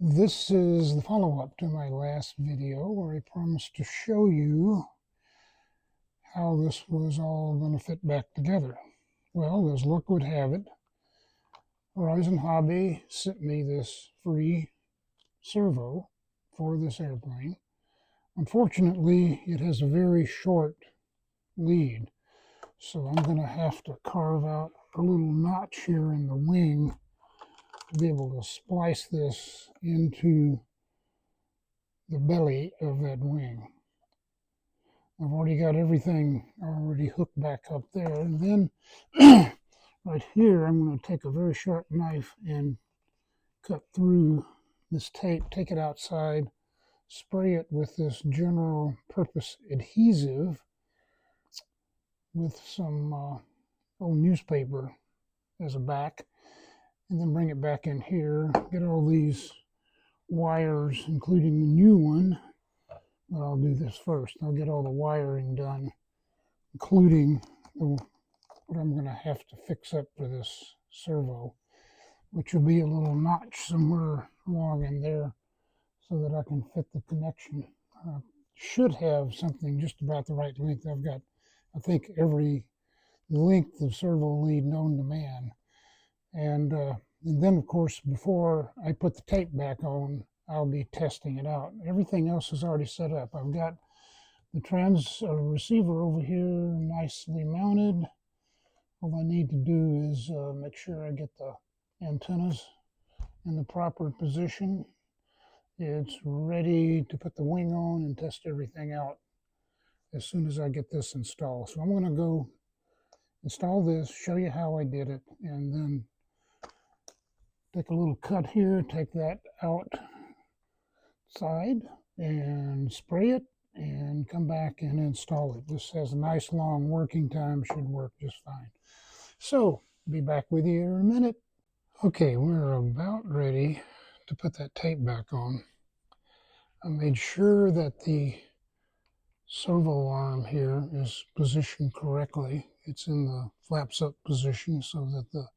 This is the follow-up to my last video where I promised to show you how this was all going to fit back together. Well, as luck would have it, Horizon Hobby sent me this free servo for this airplane. Unfortunately, it has a very short lead, so I'm going to have to carve out a little notch here in the wing to be able to splice this into the belly of that wing. I've already got everything already hooked back up there. And then right here, I'm going to take a very sharp knife and cut through this tape, take it outside, spray it with this general purpose adhesive with some old newspaper as a back, and then bring it back in here, get all these wires, including the new one. But I'll do this first. I'll get all the wiring done, including what I'm going to have to fix up for this servo, which will be a little notch somewhere along in there so that I can fit the connection. Should have something just about the right length. I've got, I think, every length of servo lead known to man. And then, of course, before I put the tape back on, I'll be testing it out. Everything else is already set up. I've got the receiver over here nicely mounted. All I need to do is make sure I get the antennas in the proper position. It's ready to put the wing on and test everything out as soon as I get this installed. So I'm going to go install this, show you how I did it, and then take a little cut here, take that outside and spray it and come back and install it. This has a nice long working time, should work just fine. So, be back with you in a minute. Okay, we're about ready to put that tape back on. I made sure that the servo arm here is positioned correctly. It's in the flaps up position so that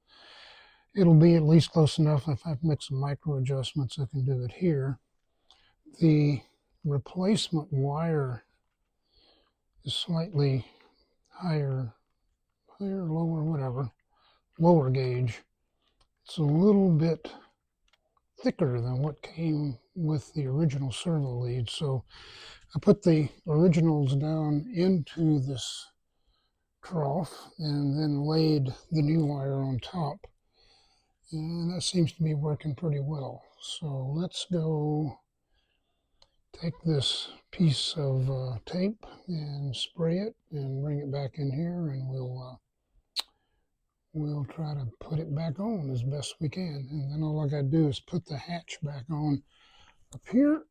it'll be at least close enough. If I make some micro adjustments, I can do it here. The replacement wire is slightly higher, lower, whatever, lower gauge. It's a little bit thicker than what came with the original servo lead. So I put the originals down into this trough and then laid the new wire on top. And that seems to be working pretty well. So let's go take this piece of tape and spray it and bring it back in here, and we'll try to put it back on as best we can. And then all I got to do is put the hatch back on up here.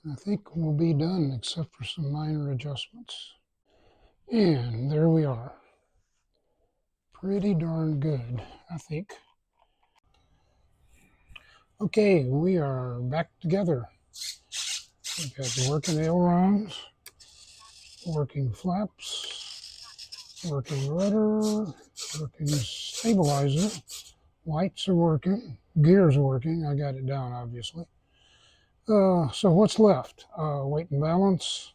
And I think we'll be done except for some minor adjustments. And there we are. Pretty darn good, I think. Okay, we are back together. We've got working ailerons, working flaps, working rudder, working stabilizer. Lights are working, gears are working. I got it down, obviously. So what's left? Weight and balance,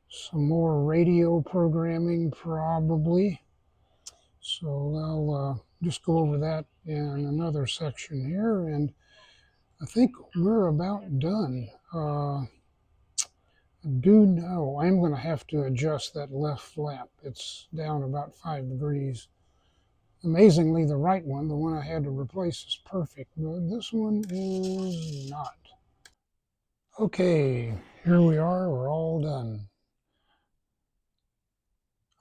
some more radio programming probably. So I'll just go over that in another section here, and I think we're about done. I do know I'm going to have to adjust that left flap. It's down about 5 degrees. Amazingly, the right one, the one I had to replace, is perfect, but this one is not. Okay, here we are. We're all done.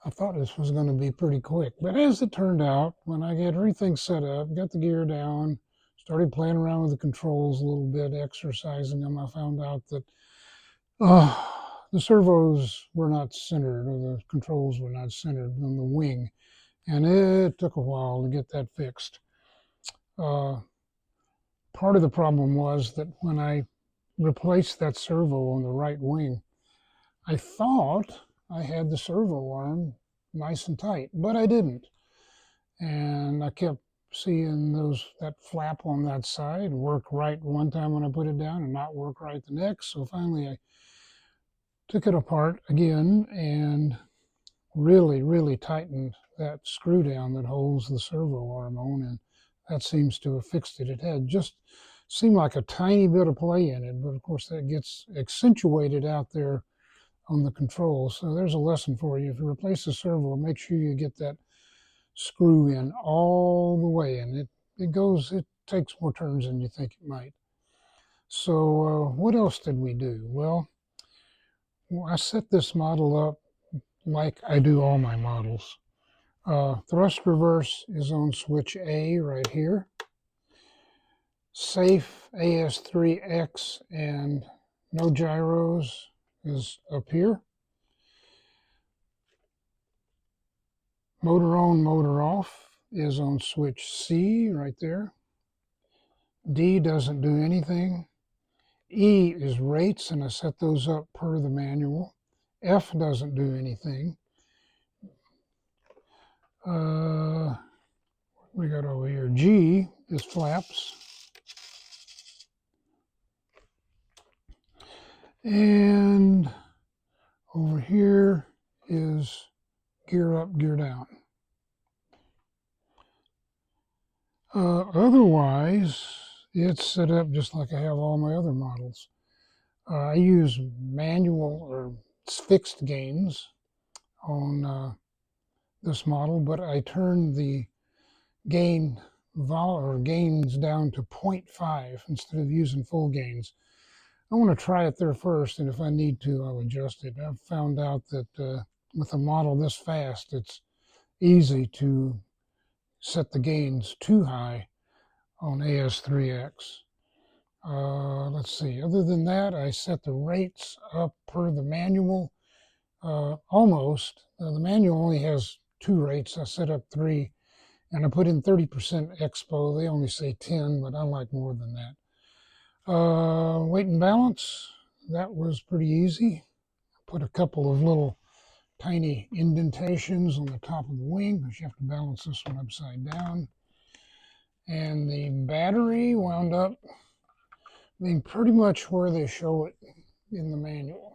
I thought this was going to be pretty quick, but as it turned out, when I got everything set up, got the gear down, started playing around with the controls a little bit, exercising them, I found out that the servos were not centered, or the controls were not centered on the wing, and it took a while to get that fixed. Part of the problem was that when I replaced that servo on the right wing, I thought I had the servo arm nice and tight, but I didn't. And I kept seeing that flap on that side work right one time when I put it down and not work right the next. So finally I took it apart again and really tightened that screw down that holds the servo arm on, and that seems to have fixed it. It had just seemed like a tiny bit of play in it, but of course that gets accentuated out there on the control. So there's a lesson for you. If you replace the servo, make sure you get that screw in all the way, and it takes more turns than you think it might. So what else did we do? Well, I set this model up like I do all my models. Thrust reverse is on switch A right here. Safe AS3X and no gyros is up here. Motor on, motor off is on switch C right there. D doesn't do anything. E is rates, and I set those up per the manual. F doesn't do anything. We got over here. G is flaps. And over here is gear up, gear down. Otherwise, it's set up just like I have all my other models. I use manual or fixed gains on this model, but I turn the gains down to 0.5 instead of using full gains. I want to try it there first, and if I need to, I'll adjust it. I've found out that with a model this fast, it's easy to set the gains too high on AS3X. Let's see, other than that, I set the rates up per the manual, almost. The manual only has 2 rates. I set up 3, and I put in 30% expo. They only say 10, but I like more than that. Weight and balance, that was pretty easy. Put a couple of little tiny indentations on the top of the wing because you have to balance this one upside down. And the battery wound up being pretty much where they show it in the manual.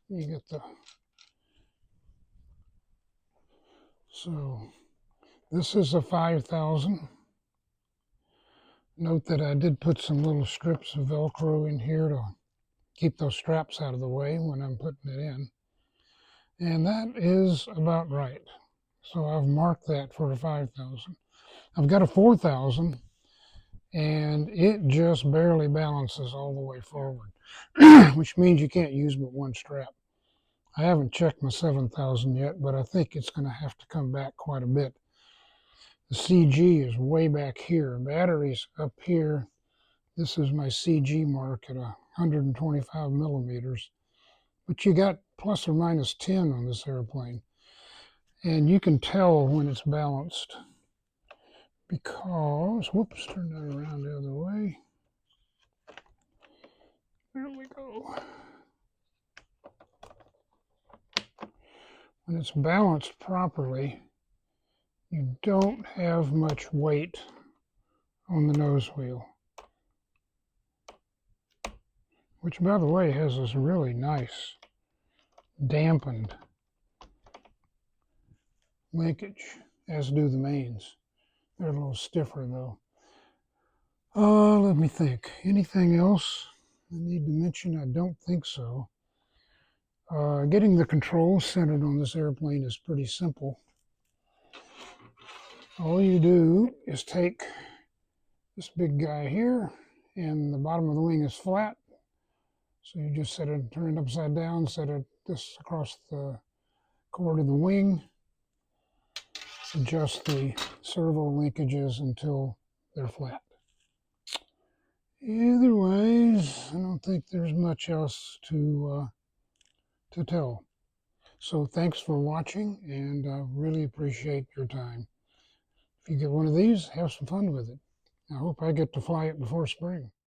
You get so this is a 5,000. Note that I did put some little strips of Velcro in here to keep those straps out of the way when I'm putting it in. And that is about right. So I've marked that for a 5,000. I've got a 4,000, and it just barely balances all the way forward, which means you can't use but one strap. I haven't checked my 7,000 yet, but I think it's going to have to come back quite a bit. The CG is way back here. Battery's up here. This is my CG mark at 125 millimeters. But you got plus or minus 10 on this airplane. And you can tell when it's balanced because, whoops, turn that around the other way. There we go. When it's balanced properly, you don't have much weight on the nose wheel, which, by the way, has this really nice dampened linkage, as do the mains. They're a little stiffer, though. Let me think. Anything else I need to mention? I don't think so. Getting the controls centered on this airplane is pretty simple. All you do is take this big guy here, and the bottom of the wing is flat. So you just set it, turn it upside down, set it this across the cord of the wing, adjust the servo linkages until they're flat. Otherwise, I don't think there's much else to tell. So thanks for watching, and I really appreciate your time. If you get one of these, have some fun with it. I hope I get to fly it before spring.